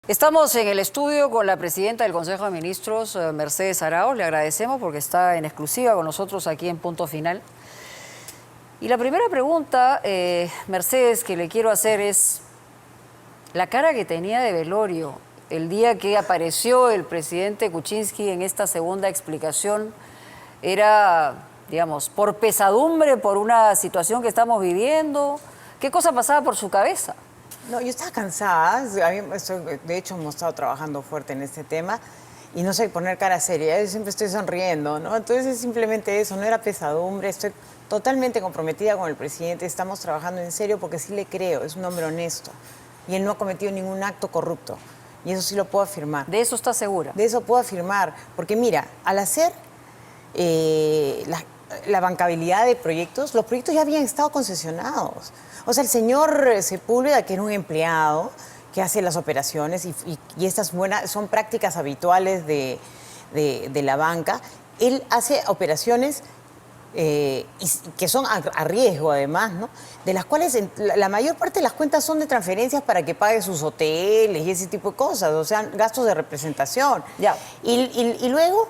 Estamos en el estudio con la presidenta del Consejo de Ministros, Mercedes Arauz. Le agradecemos porque está en exclusiva con nosotros aquí en Punto Final. Y la primera pregunta, Mercedes, que le quiero hacer es la cara que tenía de velorio el día que apareció el presidente Kuczynski en esta segunda explicación. Era, digamos, por pesadumbre, por una situación que estamos viviendo. ¿Qué cosa pasaba por su cabeza? No, yo estaba cansada. De hecho, hemos estado trabajando fuerte en este tema y no sé poner cara seria. Yo siempre estoy sonriendo, ¿no? Entonces es simplemente eso, no era pesadumbre. Estoy totalmente comprometida con el presidente. Estamos trabajando en serio porque sí le creo. Es un hombre honesto y él no ha cometido ningún acto corrupto. Y eso sí lo puedo afirmar. ¿De eso está segura? De eso puedo afirmar. Porque mira, al hacer la bancabilidad de proyectos, los proyectos ya habían estado concesionados. O sea, el señor Sepúlveda, que era un empleado que hace las operaciones y estas son prácticas habituales de la banca, él hace operaciones que son a riesgo además, ¿no? De las cuales la mayor parte de las cuentas son de transferencias para que pague sus hoteles y ese tipo de cosas, o sea, gastos de representación. Ya. Y luego,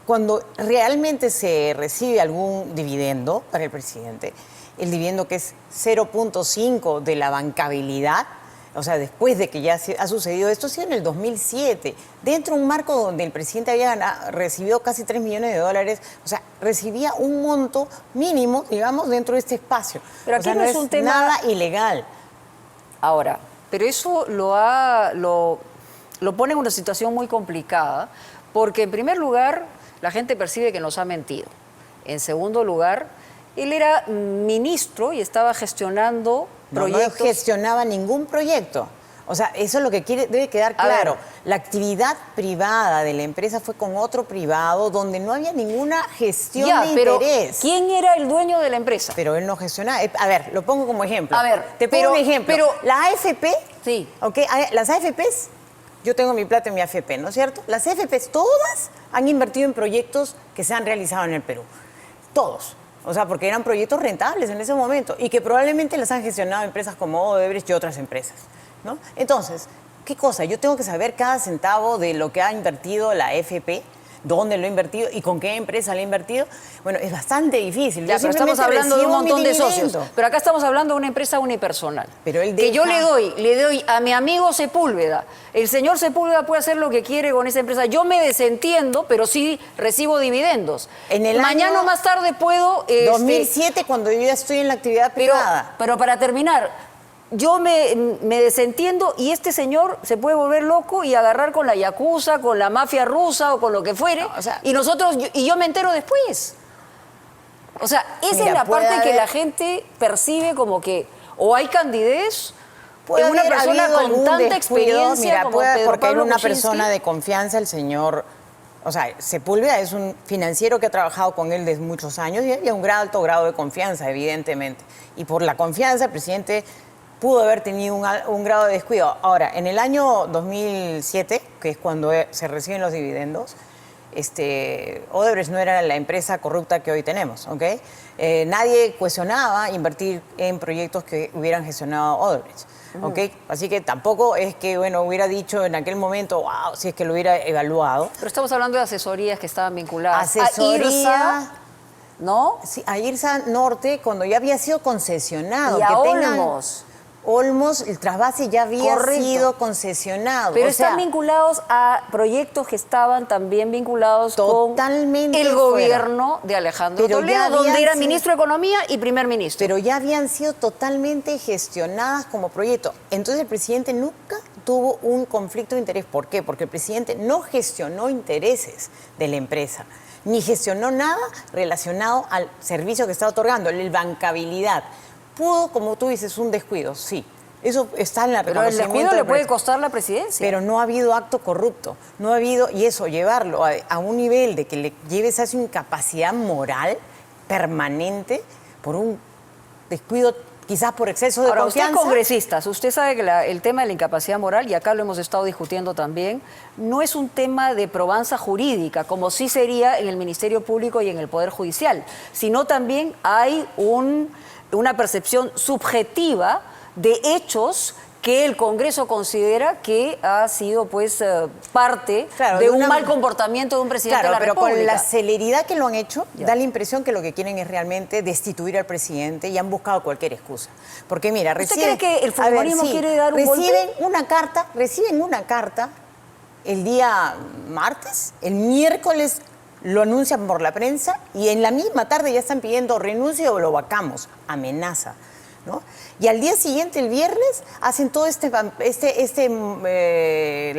cuando realmente se recibe algún dividendo para el presidente, el dividendo que es 0.5 de la bancabilidad, o sea, después de que ya ha sucedido esto, ha sido en el 2007, dentro de un marco donde el presidente había recibido casi 3 millones de dólares, o sea, recibía un monto mínimo, digamos, dentro de este espacio. Pero aquí no es un tema nada ilegal. Ahora, pero eso lo pone en una situación muy complicada, porque en primer lugar, la gente percibe que nos ha mentido. En segundo lugar, él era ministro y estaba gestionando proyectos. No gestionaba ningún proyecto. O sea, eso es lo que debe quedar claro. La actividad privada de la empresa fue con otro privado donde no había ninguna gestión de interés. ¿Quién era el dueño de la empresa? Pero él no gestionaba. A ver, lo pongo como ejemplo. A ver, te pongo un ejemplo. Pero la AFP, sí. ¿ok? Las AFPs, yo tengo mi plata en mi AFP, ¿no es cierto? Las AFPs todas han invertido en proyectos que se han realizado en el Perú. Todos. O sea, porque eran proyectos rentables en ese momento y que probablemente las han gestionado empresas como Odebrecht y otras empresas, ¿no? Entonces, ¿qué cosa? Yo tengo que saber cada centavo de lo que ha invertido la AFP, dónde lo ha invertido y con qué empresa lo ha invertido. Bueno, es bastante difícil. Ya, pero estamos hablando de un montón de socios. Pero acá estamos hablando de una empresa unipersonal. Pero él que yo le doy a mi amigo Sepúlveda. El señor Sepúlveda puede hacer lo que quiere con esa empresa. Yo me desentiendo, pero sí recibo dividendos. Mañana o más tarde puedo... 2007, cuando yo ya estoy en la actividad privada. Pero para terminar... Yo me desentiendo y este señor se puede volver loco y agarrar con la yakuza, con la mafia rusa o con lo que fuere, no, o sea, y yo me entero después. O sea, esa es la parte que la gente percibe como que o hay candidez en una persona con tanta experiencia como Pedro porque Pablo era una Kuczynski. persona de confianza, el señor... O sea, Sepúlveda es un financiero que ha trabajado con él desde muchos años y había un alto grado de confianza, evidentemente. Y por la confianza, el presidente pudo haber tenido un grado de descuido. Ahora, en el año 2007, que es cuando se reciben los dividendos, Odebrecht no era la empresa corrupta que hoy tenemos, ¿ok? Nadie cuestionaba invertir en proyectos que hubieran gestionado Odebrecht, ¿ok? Así que tampoco es que, bueno, hubiera dicho en aquel momento, wow, si es que lo hubiera evaluado. Pero estamos hablando de asesorías que estaban vinculadas a IRSA, ¿no? Sí, a IRSA Norte, cuando ya había sido concesionado. Y a Olmos. Olmos, el trasvase ya había sido concesionado. Pero están vinculados a proyectos que estaban también vinculados con el gobierno de Alejandro Toledo, donde era ministro de Economía y primer ministro. Pero ya habían sido totalmente gestionadas como proyecto. Entonces el presidente nunca tuvo un conflicto de interés. ¿Por qué? Porque el presidente no gestionó intereses de la empresa, ni gestionó nada relacionado al servicio que está otorgando, la bancabilidad. Pudo, como tú dices, un descuido, sí. Eso está en la reconocimiento. Pero el descuido le puede costar la presidencia. Pero no ha habido acto corrupto. No ha habido, y eso, llevarlo a un nivel de que le lleves a esa incapacidad moral permanente por un descuido, quizás por exceso de confianza. Usted es congresista, usted sabe que el tema de la incapacidad moral, y acá lo hemos estado discutiendo también, no es un tema de probanza jurídica, como sí sería en el Ministerio Público y en el Poder Judicial, sino también hay una percepción subjetiva de hechos que el Congreso considera que ha sido pues parte Claro, de un mal comportamiento de un presidente de la pero República. con la celeridad que lo han hecho, Ya. da la impresión que lo que quieren es realmente destituir al presidente y han buscado cualquier excusa. Porque mira, ¿Usted reciben... cree que el fujimorismo quiere dar un golpe? Reciben una carta el día martes, el miércoles lo anuncian por la prensa y en la misma tarde ya están pidiendo renuncia o lo vacamos, amenaza, ¿no? Y al día siguiente, el viernes, hacen todo la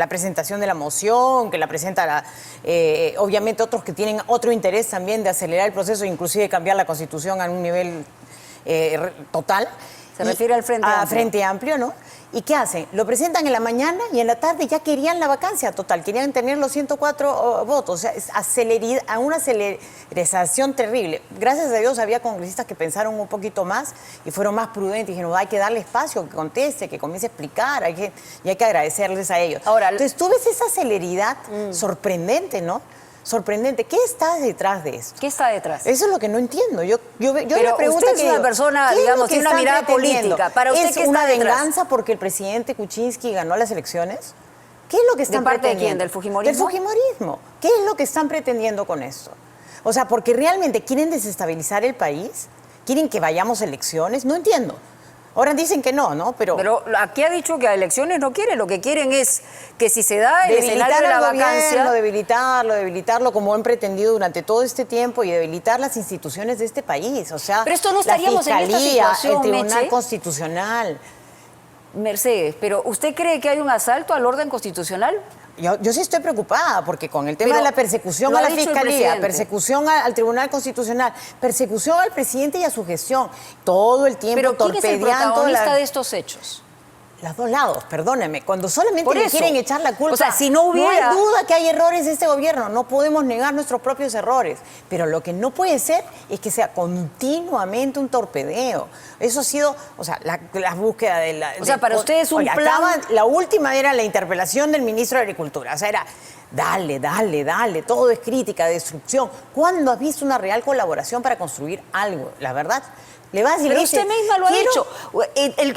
presentación de la moción, que la presenta obviamente otros que tienen otro interés también de acelerar el proceso, inclusive cambiar la Constitución a un nivel total. Se refiere al Frente Amplio. Frente Amplio, ¿no? ¿Y qué hacen? Lo presentan en la mañana y en la tarde ya querían la vacancia total, querían tener los 104 votos, o sea, es a una aceleración terrible. Gracias a Dios había congresistas que pensaron un poquito más y fueron más prudentes, dijeron, hay que darle espacio, que conteste, que comience a explicar, y hay que agradecerles a ellos. Ahora, entonces tú ves esa celeridad sorprendente, ¿no? Sorprendente. ¿Qué está detrás de esto? ¿Qué está detrás? Eso es lo que no entiendo. Yo Pero la pregunta usted es una persona, digamos, tiene una mirada política. ¿Para usted ¿Es qué está una detrás? venganza porque el presidente Kuczynski ganó las elecciones? ¿Qué es lo que están ¿De parte de pretendiendo? quién? ¿Del fujimorismo? Del fujimorismo. ¿Qué es lo que están pretendiendo con esto? O sea, porque realmente quieren desestabilizar el país, quieren que vayamos a elecciones, no entiendo. Ahora dicen que no, ¿no? Pero aquí ha dicho que a elecciones no quieren, lo que quieren es que si se da el escenario de la al vacancia... gobierno, debilitarlo como han pretendido durante todo este tiempo y debilitar las instituciones de este país. O sea, Pero esto no la estaríamos en esta Fiscalía, situación, el Tribunal Meche. Constitucional. Mercedes, ¿pero usted cree que hay un asalto al orden constitucional? Yo sí estoy preocupada porque con el tema Pero de la persecución lo a ha la dicho el Fiscalía, presidente. persecución al Tribunal Constitucional, persecución al presidente y a su gestión, todo el tiempo ¿Pero quién es el torpedeando protagonista de estos hechos? Los dos lados, perdóneme, cuando solamente Por le eso. quieren echar la culpa. O sea, si no hubiera- No hay duda que hay errores de este gobierno, no podemos negar nuestros propios errores, pero lo que no puede ser es que sea continuamente un torpedeo. Eso ha sido, o sea, la búsqueda de la... O sea, para usted es un plan- la última era la interpelación del ministro de Agricultura, o sea, era... Dale, todo es crítica, destrucción. ¿Cuándo has visto una real colaboración para construir algo? La verdad, le vas y Pero le usted dices, misma lo ha "Quiero-". dicho.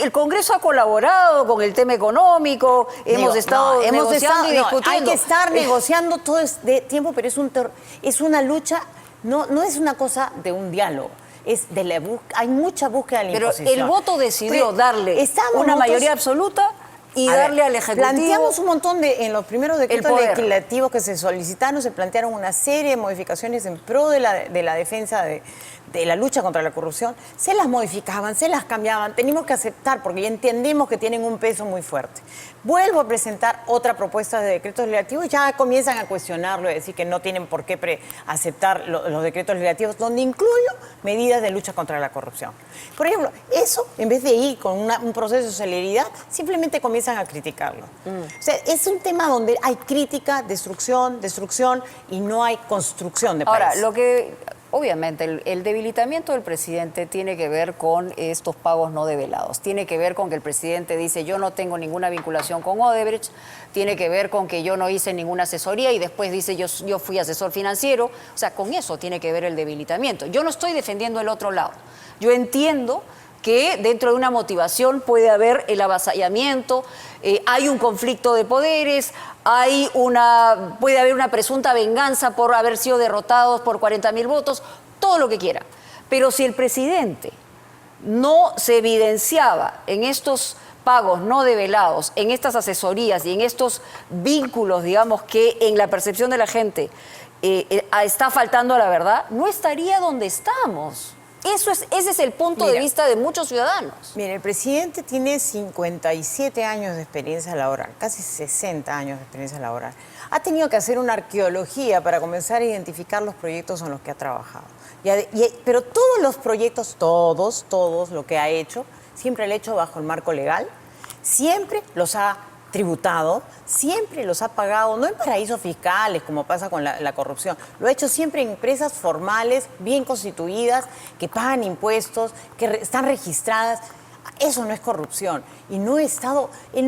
El Congreso ha colaborado con el tema económico, hemos estado negociando y discutiendo. Hay que estar negociando todo este tiempo, pero es una lucha, no es una cosa de un diálogo. Es de la hay mucha búsqueda de la Pero imposición. el voto decidió Pero darle estamos una nosotros- mayoría absoluta y A ver, darle al Ejecutivo... Planteamos un montón en los primeros decretos poder. legislativos que se solicitaron, se plantearon una serie de modificaciones en pro de la defensa de la lucha contra la corrupción. Se las modificaban, se las cambiaban, teníamos que aceptar porque ya entendimos que tienen un peso muy fuerte. Vuelvo a presentar otra propuesta de decretos legislativos y ya comienzan a cuestionarlo y decir que no tienen por qué aceptar los decretos legislativos, donde incluyo medidas de lucha contra la corrupción. Por ejemplo, eso, en vez de ir con un proceso de celeridad, simplemente comienzan a criticarlo. O sea, es un tema donde hay crítica, destrucción y no hay construcción de país. Ahora, lo que... Obviamente, el debilitamiento del presidente tiene que ver con estos pagos no develados. Tiene que ver con que el presidente dice yo no tengo ninguna vinculación con Odebrecht. Tiene que ver con que yo no hice ninguna asesoría y después dice yo fui asesor financiero. O sea, con eso tiene que ver el debilitamiento. Yo no estoy defendiendo el otro lado. Yo entiendo que dentro de una motivación puede haber el avasallamiento, hay un conflicto de poderes, puede haber una presunta venganza por haber sido derrotados por 40.000 votos, todo lo que quiera. Pero si el presidente no se evidenciaba en estos pagos no develados, en estas asesorías y en estos vínculos, digamos, que en la percepción de la gente está faltando a la verdad, no estaría donde estamos. Ese es el punto de vista de muchos ciudadanos. Mire, el presidente tiene 57 años de experiencia laboral, casi 60 años de experiencia laboral. Ha tenido que hacer una arqueología para comenzar a identificar los proyectos en los que ha trabajado. Pero todos los proyectos, todos lo que ha hecho, siempre lo ha hecho bajo el marco legal, siempre los ha tributado, siempre los ha pagado, no en paraísos fiscales, como pasa con la corrupción, lo ha hecho siempre en empresas formales, bien constituidas, que pagan impuestos, que están registradas. Eso no es corrupción. Y él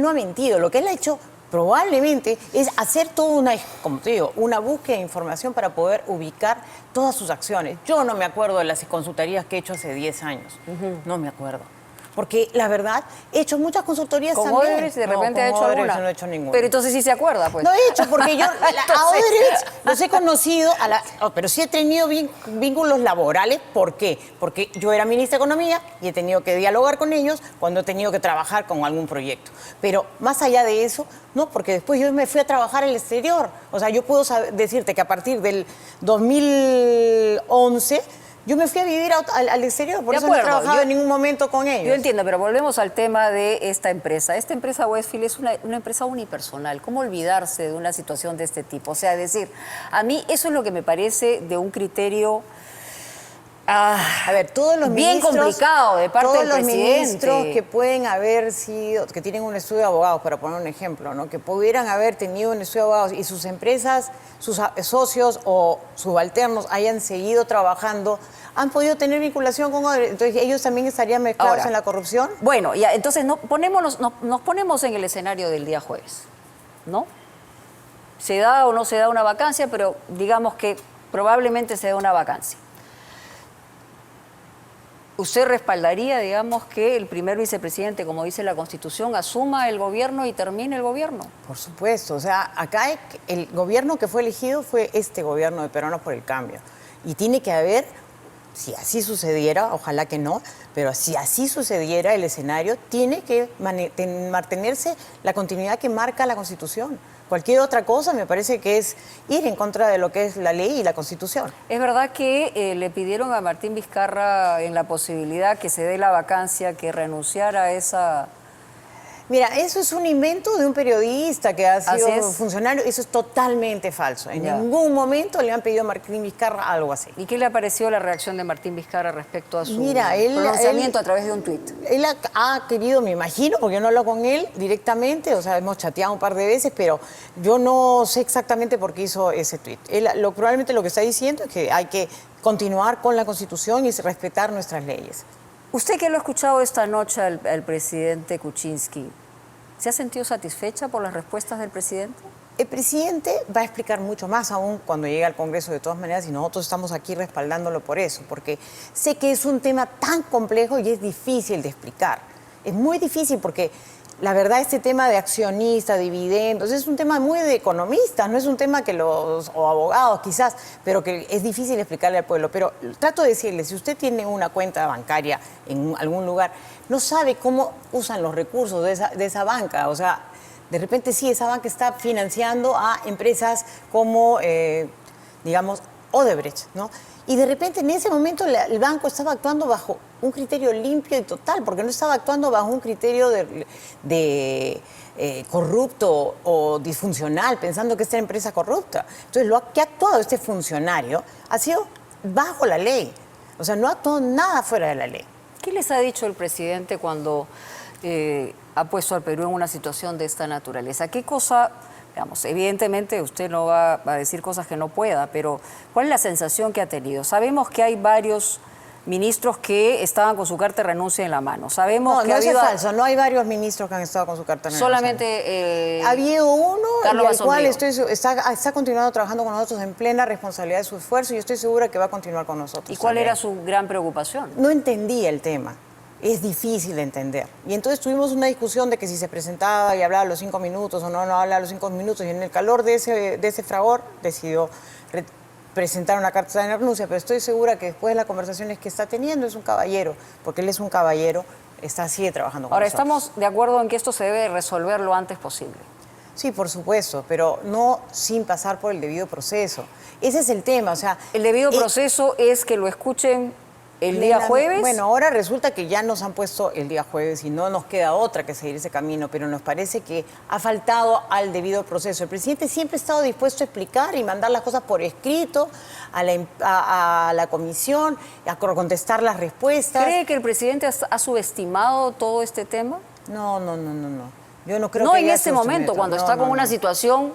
no ha mentido. Lo que él ha hecho probablemente es hacer toda como te digo, una búsqueda de información para poder ubicar todas sus acciones. Yo no me acuerdo de las consultorías que he hecho hace 10 años. No me acuerdo. Porque la verdad, he hecho muchas consultorías ¿Con también. Odebrecht de repente ha con hecho Odebrecht alguna? no he hecho ninguna. Pero entonces sí se acuerda, pues. No he hecho, porque yo a Odebrecht los he conocido, pero sí he tenido vínculos laborales. ¿Por qué? Porque yo era ministra de Economía y he tenido que dialogar con ellos cuando he tenido que trabajar con algún proyecto. Pero más allá de eso, no, porque después yo me fui a trabajar al exterior. O sea, yo puedo decirte que a partir del 2011... yo me fui a vivir al exterior, por eso no he trabajado en ningún momento con ellos. Yo entiendo, pero volvemos al tema de esta empresa. Esta empresa Westfield es una empresa unipersonal. ¿Cómo olvidarse de una situación de este tipo? O sea, decir, a mí eso es lo que me parece de un criterio a ver, todos los bien ministros, complicado de parte del presidente. Todos los ministros que pueden haber sido, que tienen un estudio de abogados, para poner un ejemplo, ¿no? Que pudieran haber tenido un estudio de abogados y sus empresas, sus socios o subalternos hayan seguido trabajando, han podido tener vinculación con Odebrecht. Entonces, ellos también estarían mezclados Ahora, en la corrupción. Bueno, ya, entonces nos ponemos en el escenario del día jueves, ¿no? Se da o no se da una vacancia, pero digamos que probablemente se da una vacancia. ¿Usted respaldaría, digamos, que el primer vicepresidente, como dice la Constitución, asuma el gobierno y termine el gobierno? Por supuesto. O sea, acá el gobierno que fue elegido fue este gobierno de Peruanos por el Cambio. Y tiene que haber, si así sucediera, ojalá que no, pero si así sucediera el escenario, tiene que mantenerse la continuidad que marca la Constitución. Cualquier otra cosa me parece que es ir en contra de lo que es la ley y la Constitución. Es verdad que le pidieron a Martín Vizcarra en la posibilidad que se dé la vacancia, que renunciara a esa... Mira, eso es un invento de un periodista que ha sido es. funcionario. Eso es totalmente falso. En ningún momento le han pedido a Martín Vizcarra algo así. ¿Y qué le pareció la reacción de Martín Vizcarra respecto a su pronunciamiento a través de un tuit? Él ha querido, me imagino, porque yo no hablo con él directamente, o sea, hemos chateado un par de veces, pero yo no sé exactamente por qué hizo ese tuit. Probablemente lo que está diciendo es que hay que continuar con la Constitución y respetar nuestras leyes. Usted que lo ha escuchado esta noche al presidente Kuczynski, ¿se ha sentido satisfecha por las respuestas del presidente? El presidente va a explicar mucho más aún cuando llegue al Congreso, de todas maneras, y nosotros estamos aquí respaldándolo por eso, porque sé que es un tema tan complejo y es difícil de explicar. Es muy difícil porque la verdad este tema de accionistas, dividendos, es un tema muy de economistas, no es un tema que o abogados quizás, pero que es difícil explicarle al pueblo. Pero trato de decirle, si usted tiene una cuenta bancaria en algún lugar, no sabe cómo usan los recursos de esa banca, o sea, de repente sí, esa banca está financiando a empresas como, digamos, Odebrecht, ¿no? Y de repente en ese momento el banco estaba actuando bajo un criterio limpio y total, porque no estaba actuando bajo un criterio de corrupto o disfuncional, pensando que esta era empresa corrupta. Entonces, lo que ha actuado este funcionario ha sido bajo la ley. O sea, no ha actuado nada fuera de la ley. ¿Qué les ha dicho el presidente cuando ha puesto al Perú en una situación de esta naturaleza? ¿Qué cosa, digamos, evidentemente usted no va a decir cosas que no pueda, pero ¿cuál es la sensación que ha tenido? Sabemos que hay varios ministros que estaban con su carta de renuncia en la mano. Sabemos que eso es falso. No hay varios ministros que han estado con su carta de renuncia. Solamente ha habido uno Carlos el cual Bassondeau. está continuando trabajando con nosotros en plena responsabilidad de su esfuerzo y estoy segura que va a continuar con nosotros. ¿Y cuál era su gran preocupación? No entendía el tema. Es difícil de entender. Y entonces tuvimos una discusión de que si se presentaba y hablaba los 5 minutos o no hablaba los 5 minutos y en el calor de ese fragor decidió presentar una carta de renuncia, pero estoy segura que después de las conversaciones que está teniendo es un caballero, porque él es un caballero, sigue trabajando con Ahora, nosotros. estamos de acuerdo en que esto se debe resolver lo antes posible. Sí, por supuesto, pero no sin pasar por el debido proceso. Ese es el tema, o sea... El debido proceso es que lo escuchen el día jueves. Bueno, ahora resulta que ya nos han puesto el día jueves y no nos queda otra que seguir ese camino, pero nos parece que ha faltado al debido proceso. El presidente siempre ha estado dispuesto a explicar y mandar las cosas por escrito a la comisión, a contestar las respuestas. ¿Cree que el presidente ha subestimado todo este tema? No. Yo no creo no que en este momento, cuando está con una situación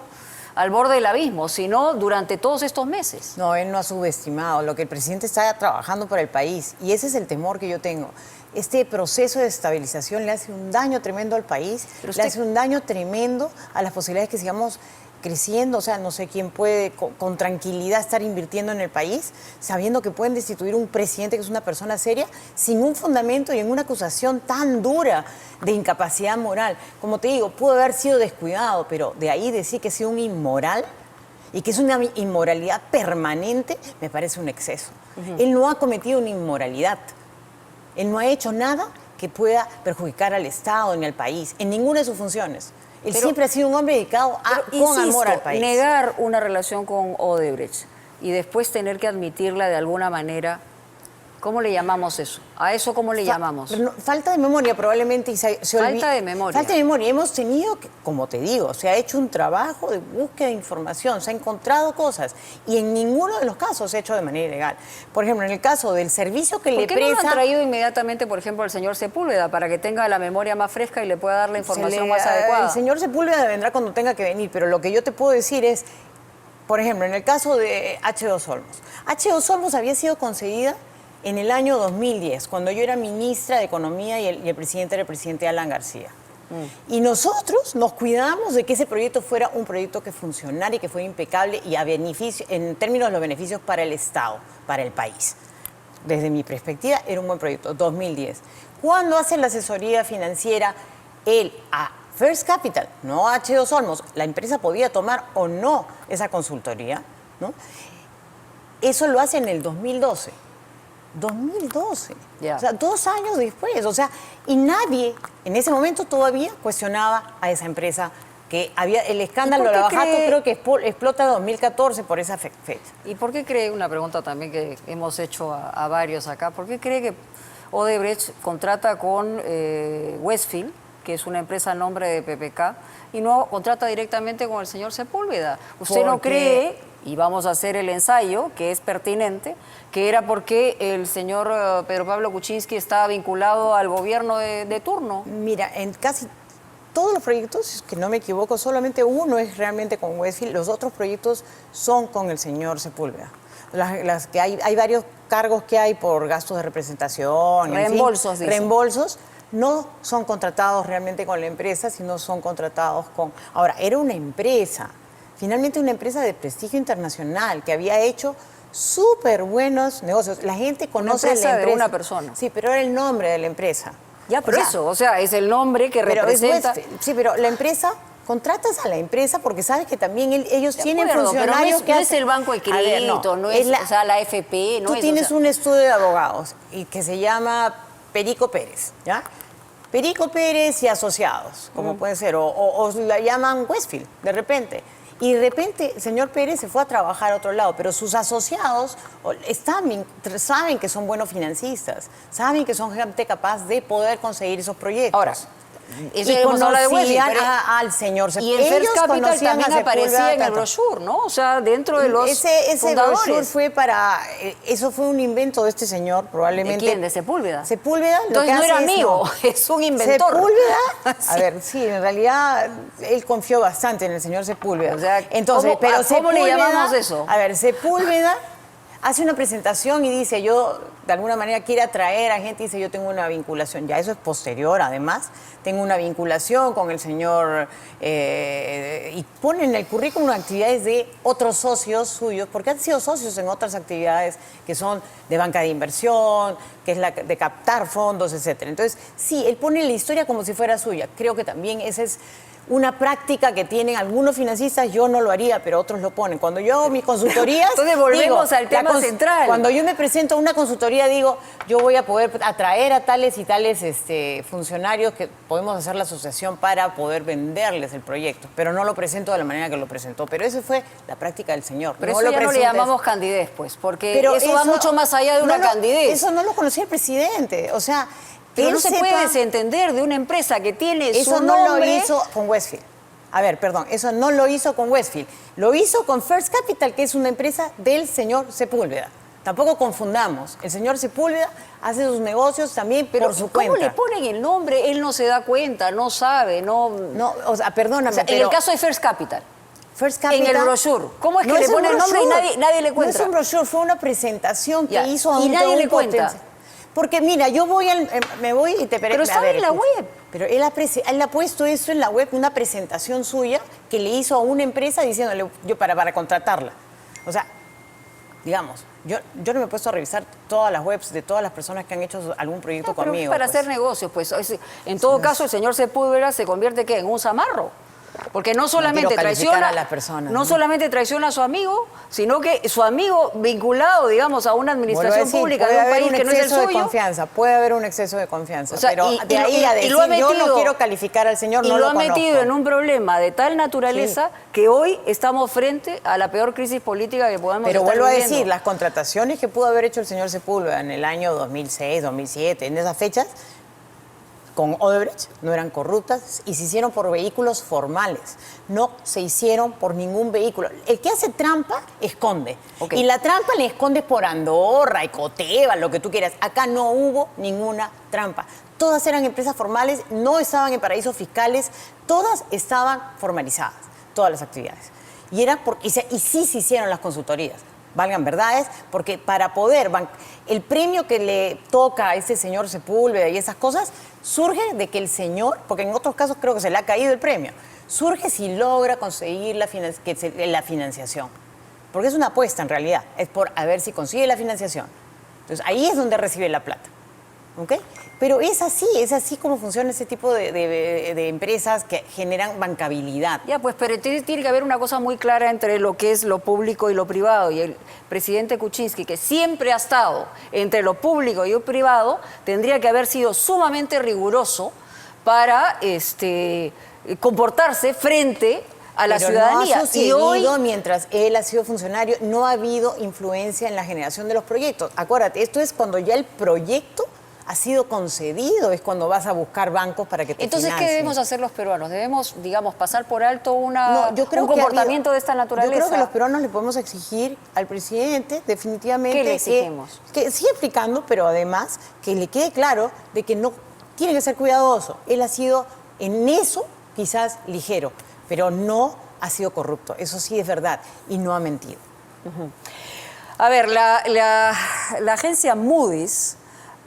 al borde del abismo, sino durante todos estos meses. No, él no ha subestimado. Lo que el presidente está trabajando para el país, y ese es el temor que yo tengo, este proceso de estabilización le hace un daño tremendo al país, le hace un daño tremendo a las posibilidades que sigamos creciendo. O sea, no sé quién puede con tranquilidad estar invirtiendo en el país, sabiendo que pueden destituir un presidente que es una persona seria, sin un fundamento y en una acusación tan dura de incapacidad moral. Como te digo, pudo haber sido descuidado, pero de ahí decir que ha sido un inmoral y que es una inmoralidad permanente, me parece un exceso. Él no ha cometido una inmoralidad. Él no ha hecho nada que pueda perjudicar al Estado ni al país, en ninguna de sus funciones. Él siempre ha sido un hombre dedicado con amor al país. Negar una relación con Odebrecht y después tener que admitirla de alguna manera, ¿cómo le llamamos eso? ¿A eso cómo le llamamos? Falta de memoria probablemente. Falta de memoria. Falta de memoria. Hemos tenido, como te digo, se ha hecho un trabajo de búsqueda de información, se ha encontrado cosas y en ninguno de los casos se ha hecho de manera ilegal. Por ejemplo, en el caso del servicio que le presta... ¿Por qué no lo han traído inmediatamente, por ejemplo, al señor Sepúlveda para que tenga la memoria más fresca y le pueda dar la información más adecuada? El señor Sepúlveda vendrá cuando tenga que venir, pero lo que yo te puedo decir es, por ejemplo, en el caso de H2 Olmos. H2 Olmos había sido concedida en el año 2010, cuando yo era ministra de Economía y el presidente era el presidente Alan García. Y nosotros nos cuidamos de que ese proyecto fuera un proyecto que funcionara y que fuera impecable y a beneficio, en términos de los beneficios para el Estado, para el país. Desde mi perspectiva, era un buen proyecto, 2010. Cuando hace la asesoría financiera, él a First Capital, no a H2 Olmos, la empresa podía tomar o no esa consultoría, ¿no? Eso lo hace en el 2012. 2012, o sea, 2 años después, o sea, y nadie en ese momento todavía cuestionaba a esa empresa que había el escándalo de la Bajato, creo que explota en 2014 por esa fecha. ¿Y por qué cree, una pregunta también que hemos hecho a varios acá, por qué cree que Odebrecht contrata con Westfield, que es una empresa a nombre de PPK, y no contrata directamente con el señor Sepúlveda? ¿Usted no cree, y vamos a hacer el ensayo, que es pertinente, que era porque el señor Pedro Pablo Kuczynski estaba vinculado al gobierno de turno? Mira, en casi todos los proyectos, que no me equivoco, solamente uno es realmente con Westfield, los otros proyectos son con el señor Sepúlveda. Las que hay varios cargos que hay por gastos de representación, reembolsos, en fin, reembolsos, no son contratados realmente con la empresa, sino son contratados con... Ahora, era una empresa, finalmente una empresa de prestigio internacional que había hecho súper buenos negocios. La gente conoce a la empresa de una persona. Sí, pero era el nombre de la empresa. Ya, pero o sea, es el nombre que representa... Sí, pero la empresa... Contratas a la empresa porque sabes que también ellos tienen funcionarios pero no que no es el Banco de Crédito, no es o sea, la AFP, no tú es... tienes un estudio de abogados y que se llama Perico Pérez, ¿ya? Perico Pérez y asociados, como puede ser, o la llaman Westfield, de repente. Y de repente el señor Pérez se fue a trabajar a otro lado, pero sus asociados saben que son buenos financistas, saben que son gente capaz de poder conseguir esos proyectos. Ahora, y conocían al señor Sepúlveda. Y el First Capital también aparecía en el brochure, ¿no? O sea, dentro de los ese fundadores. brochure fue eso fue un invento de este señor, probablemente. ¿De quién? ¿De Sepúlveda? Sepúlveda. Entonces no era amigo, es un inventor. Sepúlveda, a ver, sí, en realidad él confió bastante en el señor Sepúlveda. O sea, entonces, ¿cómo le llamamos eso? A ver, Sepúlveda hace una presentación y dice, yo de alguna manera quiere atraer a gente y dice, yo tengo una vinculación. Ya eso es posterior, además. Tengo una vinculación con el señor y pone en el currículum actividades de otros socios suyos, porque han sido socios en otras actividades que son de banca de inversión, que es la de captar fondos, etcétera. Entonces, sí, él pone la historia como si fuera suya. Creo que también esa es una práctica que tienen algunos financistas, yo no lo haría, pero otros lo ponen. Cuando yo hago mis consultorías... Entonces volvemos al tema central. Cuando yo me presento a una consultoría, digo, yo voy a poder atraer a tales y tales funcionarios que podemos hacer la asociación para poder venderles el proyecto, pero no lo presento de la manera que lo presentó. Pero esa fue la práctica del señor. Pero eso ya no le llamamos candidez, pues, porque eso va mucho más allá de una candidez. Eso no lo conocía el presidente, o sea... Pero no se puede desentender de una empresa que tiene su nombre... Eso no lo hizo con Westfield. A ver, perdón, eso no lo hizo con Westfield. Lo hizo con First Capital, que es una empresa del señor Sepúlveda. Tampoco confundamos. El señor Sepúlveda hace sus negocios también por su cuenta. ¿Cómo le ponen el nombre? Él no se da cuenta, no sabe, no... No, o sea, perdóname, pero... En el caso de First Capital. First Capital, en el brochure. ¿Cómo es que le pone el nombre y nadie le cuenta? No es un brochure, fue una presentación que hizo a y nadie le cuenta. Porque mira, yo me voy y te... Pero está en la web. Pero él ha puesto eso en la web, una presentación suya que le hizo a una empresa diciéndole para contratarla. O sea, digamos, yo no me he puesto a revisar todas las webs de todas las personas que han hecho algún proyecto pero conmigo. para hacer negocios, pues. En todo caso, el señor Sepúlveda se convierte, ¿qué?, en un zamarro. Porque no solamente traiciona a las personas, no solamente traiciona a su amigo, sino que su amigo vinculado, digamos, a una administración pública de un país que no es el suyo. Puede haber un exceso de confianza, O sea, pero de ahí a decir, yo no quiero calificar al señor, no lo conozco. Y lo ha metido en un problema de tal naturaleza que hoy estamos frente a la peor crisis política que podemos estar viviendo. Pero vuelvo a decir, las contrataciones que pudo haber hecho el señor Sepúlveda en el año 2006, 2007, en esas fechas, con Odebrecht, no eran corruptas y se hicieron por vehículos formales. No se hicieron por ningún vehículo. El que hace trampa, esconde. Okay. Y la trampa le escondes por Andorra, Ecoteva, lo que tú quieras. Acá no hubo ninguna trampa. Todas eran empresas formales, no estaban en paraísos fiscales, todas estaban formalizadas, todas las actividades. Y sí se hicieron las consultorías. Valgan verdades, porque para poder... El premio que le toca a ese señor Sepúlveda y esas cosas surge de que el señor, porque en otros casos creo que se le ha caído el premio, surge si logra conseguir la financiación. Porque es una apuesta en realidad, es por a ver si consigue la financiación. Entonces ahí es donde recibe la plata. ¿Ok? Pero es así como funciona ese tipo de empresas que generan bancabilidad. Ya, pues, pero tiene que haber una cosa muy clara entre lo que es lo público y lo privado. Y el presidente Kuczynski, que siempre ha estado entre lo público y lo privado, tendría que haber sido sumamente riguroso para comportarse frente a la ciudadanía. No ha sucedido, y hoy, mientras él ha sido funcionario, no ha habido influencia en la generación de los proyectos. Acuérdate, esto es cuando ya el proyecto ha sido concedido, es cuando vas a buscar bancos para que te Entonces, financien. ¿qué debemos hacer los peruanos? ¿Debemos, digamos, pasar por alto un comportamiento de esta naturaleza? Yo creo que los peruanos le podemos exigir al presidente, definitivamente... ¿Qué le exigimos? Que siga explicando, pero además que le quede claro de que no tiene que ser cuidadoso. Él ha sido en eso quizás ligero, pero no ha sido corrupto. Eso sí es verdad, y no ha mentido. A ver, la agencia Moody's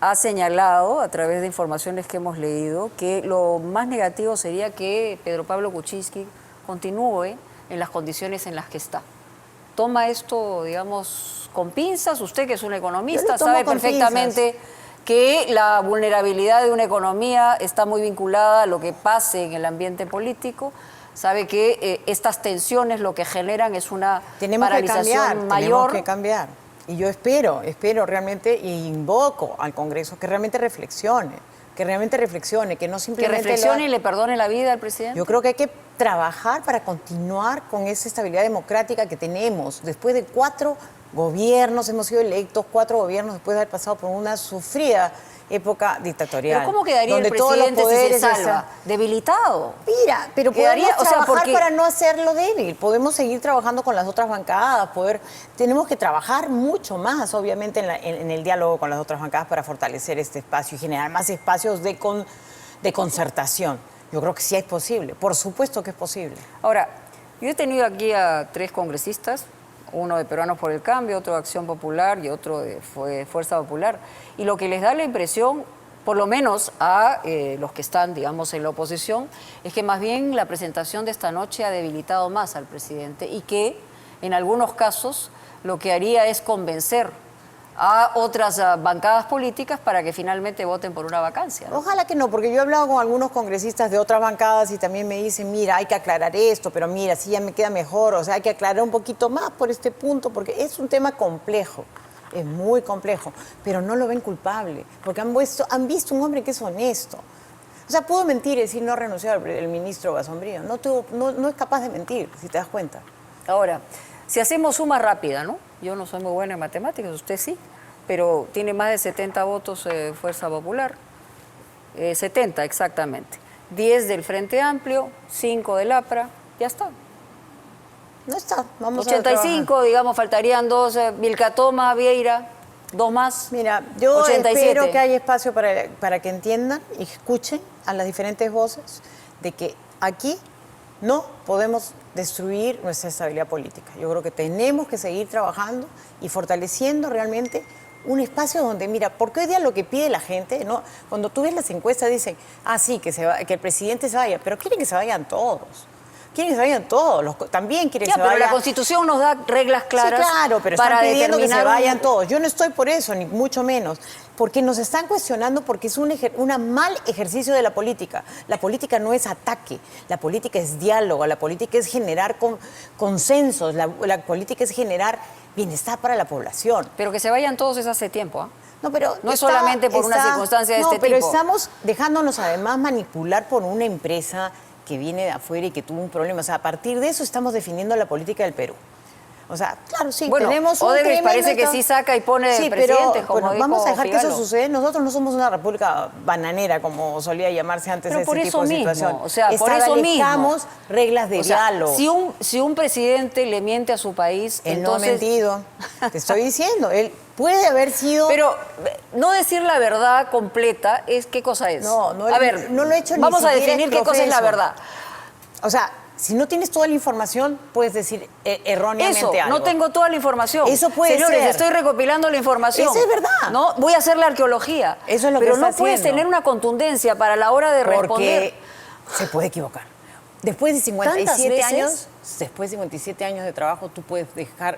ha señalado, a través de informaciones que hemos leído, que lo más negativo sería que Pedro Pablo Kuczynski continúe en las condiciones en las que está. Toma esto, digamos, con pinzas. Usted, que es un economista, sabe perfectamente que la vulnerabilidad de una economía está muy vinculada a lo que pase en el ambiente político. Sabe que estas tensiones lo que generan es una paralización mayor. Tenemos que cambiar. Y yo espero realmente, e invoco al Congreso que realmente reflexione, que no simplemente... Que reflexione y le perdone la vida al presidente. Yo creo que hay que trabajar para continuar con esa estabilidad democrática que tenemos. Después de 4 gobiernos, hemos sido electos 4 gobiernos después de haber pasado por una sufrida época dictatorial. ¿Pero cómo quedaría el presidente si se salva? ¿Debilitado? Mira, pero podemos trabajar para no hacerlo débil. Podemos seguir trabajando con las otras bancadas, tenemos que trabajar mucho más, obviamente, en el diálogo con las otras bancadas para fortalecer este espacio y generar más espacios de concertación. Yo creo que sí es posible, por supuesto que es posible. Ahora, yo he tenido aquí a 3 congresistas, uno de Peruanos por el Cambio, otro de Acción Popular y otro de Fuerza Popular. Y lo que les da la impresión, por lo menos a los que están, digamos, en la oposición, es que más bien la presentación de esta noche ha debilitado más al presidente y que, en algunos casos, lo que haría es convencer a otras bancadas políticas para que finalmente voten por una vacancia, ¿no? Ojalá que no, porque yo he hablado con algunos congresistas de otras bancadas y también me dicen, mira, hay que aclarar esto, pero mira, sí ya me queda mejor, o sea, hay que aclarar un poquito más por este punto, porque es un tema complejo, es muy complejo, pero no lo ven culpable, porque han visto un hombre que es honesto. O sea, pudo mentir y decir no renunció el ministro Basombrío, no es capaz de mentir, si te das cuenta. Ahora, si hacemos suma rápida, ¿no? Yo no soy muy buena en matemáticas, usted sí, pero tiene más de 70 votos Fuerza Popular, 70 exactamente, 10 del Frente Amplio, 5 del APRA, ya está. No está, vamos 85, digamos, faltarían 2, Vilcatoma, Vieira, 2 más. Mira, yo 87. Espero que haya espacio para que entiendan y escuchen a las diferentes voces de que aquí no podemos destruir nuestra estabilidad política. Yo creo que tenemos que seguir trabajando y fortaleciendo realmente un espacio donde, mira, porque hoy día lo que pide la gente, ¿no? Cuando tú ves las encuestas dicen, sí, que el presidente se vaya, pero quieren que se vayan todos. Quieren que se vayan todos, también quieren que se vayan. Pero la Constitución nos da reglas claras. Sí, claro, pero para están pidiendo que se determinar vayan todos. Yo no estoy por eso, ni mucho menos. Porque nos están cuestionando porque es un mal ejercicio de la política. La política no es ataque, la política es diálogo, la política es generar consensos, la política es generar bienestar para la población. Pero que se vayan todos es hace tiempo, ¿ah? No, pero no es solamente por una circunstancia de este tipo. No, pero estamos dejándonos además manipular por una empresa que viene de afuera y que tuvo un problema. O sea, a partir de eso estamos definiendo la política del Perú. O sea, claro, sí, bueno, tenemos un Odebrecht parece que sí saca y pone de presidente, pero, como bueno, vamos a dejar Figalo. que eso suceda. Nosotros no somos una república bananera, como solía llamarse antes pero ese por tipo eso de mismo, situación. o sea, por eso mismo. reglas de diálogo. Si un presidente le miente a su país, él entonces... no ha mentido, te estoy diciendo, él puede haber sido... Pero no decir la verdad completa, ¿qué cosa es? No a ver, no lo he hecho ni vamos a siquiera definir qué cosa es la verdad. O sea, si no tienes toda la información, puedes decir erróneamente algo. No tengo toda la información. Eso puede Señores, ser. estoy recopilando la información. Eso es verdad. ¿No? Voy a hacer la arqueología. Eso es lo que pero está no puedes haciendo. tener una contundencia para la hora de responder. Porque se puede equivocar. Después de 57 veces? años, después de 57 años de trabajo, tú puedes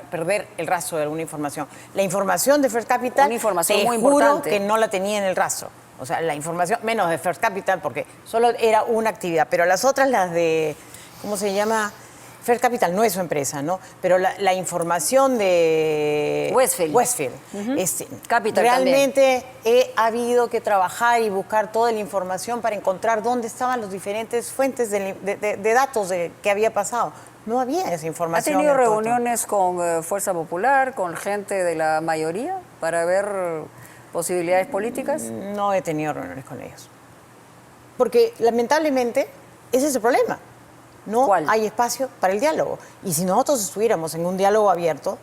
perder el rastro de alguna información. La información de First Capital, una información muy juro importante, que no la tenía en el rastro. O sea, la información, menos de First Capital, porque solo era una actividad. Pero las otras, las de, ¿cómo se llama? First Capital no es su empresa, ¿no? Pero la información de Westfield Capital realmente ha habido que trabajar y buscar toda la información para encontrar dónde estaban las diferentes fuentes de datos que había pasado. No había esa información. ¿Ha tenido reuniones con Fuerza Popular, con gente de la mayoría, para ver posibilidades políticas? No he tenido reuniones con ellos. Porque, lamentablemente, ese es el problema. No hay espacio para el diálogo. Y si nosotros estuviéramos en un diálogo abierto,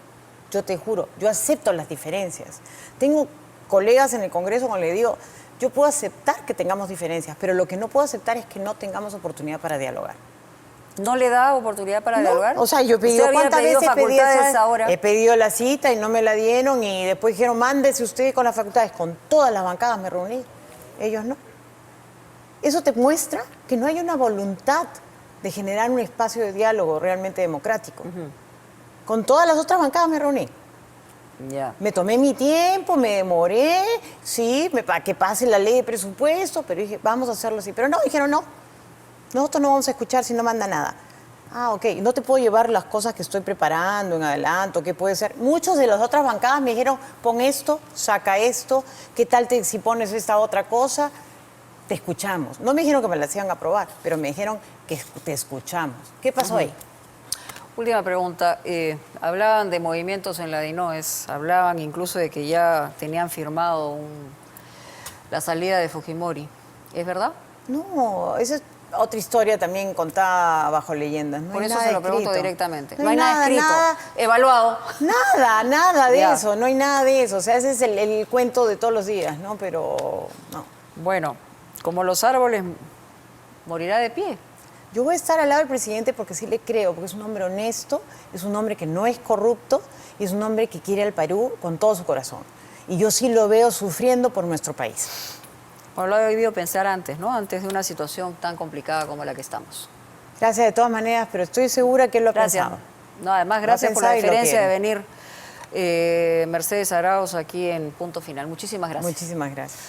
yo te juro, yo acepto las diferencias. Tengo colegas en el Congreso cuando le digo, yo puedo aceptar que tengamos diferencias, pero lo que no puedo aceptar es que no tengamos oportunidad para dialogar. ¿No le da oportunidad para dialogar? O sea, yo he pedido, ¿cuántas veces he pedido la cita y no me la dieron? Y después dijeron, mándese usted con las facultades. Con todas las bancadas me reuní. Ellos no. Eso te muestra que no hay una voluntad de generar un espacio de diálogo realmente democrático. Con todas las otras bancadas me reuní. Me tomé mi tiempo, me demoré, sí, para que pase la ley de presupuesto, pero dije, vamos a hacerlo así. Pero no, dijeron, no, nosotros no vamos a escuchar si no manda nada. Ok, no te puedo llevar las cosas que estoy preparando en adelanto, ¿qué puede ser? Muchos de las otras bancadas me dijeron, pon esto, saca esto, ¿qué tal si pones esta otra cosa? Te escuchamos. No me dijeron que me las iban a aprobar, pero me dijeron que te escuchamos. ¿Qué pasó ahí? Última pregunta. Hablaban de movimientos en la DINOES, hablaban incluso de que ya tenían firmado la salida de Fujimori. ¿Es verdad? No, esa es otra historia también contada bajo leyendas. No Por hay eso nada se lo escrito. pregunto directamente. No hay nada escrito. Evaluado. Nada de eso, no hay nada de eso. O sea, ese es el cuento de todos los días, ¿no? Pero no. Bueno, como los árboles, morirá de pie. Yo voy a estar al lado del presidente porque sí le creo, porque es un hombre honesto, es un hombre que no es corrupto y es un hombre que quiere al Perú con todo su corazón. Y yo sí lo veo sufriendo por nuestro país. Bueno, lo he debido pensar antes, ¿no? Antes de una situación tan complicada como la que estamos. Gracias de todas maneras, pero estoy segura que él lo ha pensado. No, además, gracias por la deferencia de venir, Mercedes Arauz, aquí en Punto Final. Muchísimas gracias. Muchísimas gracias.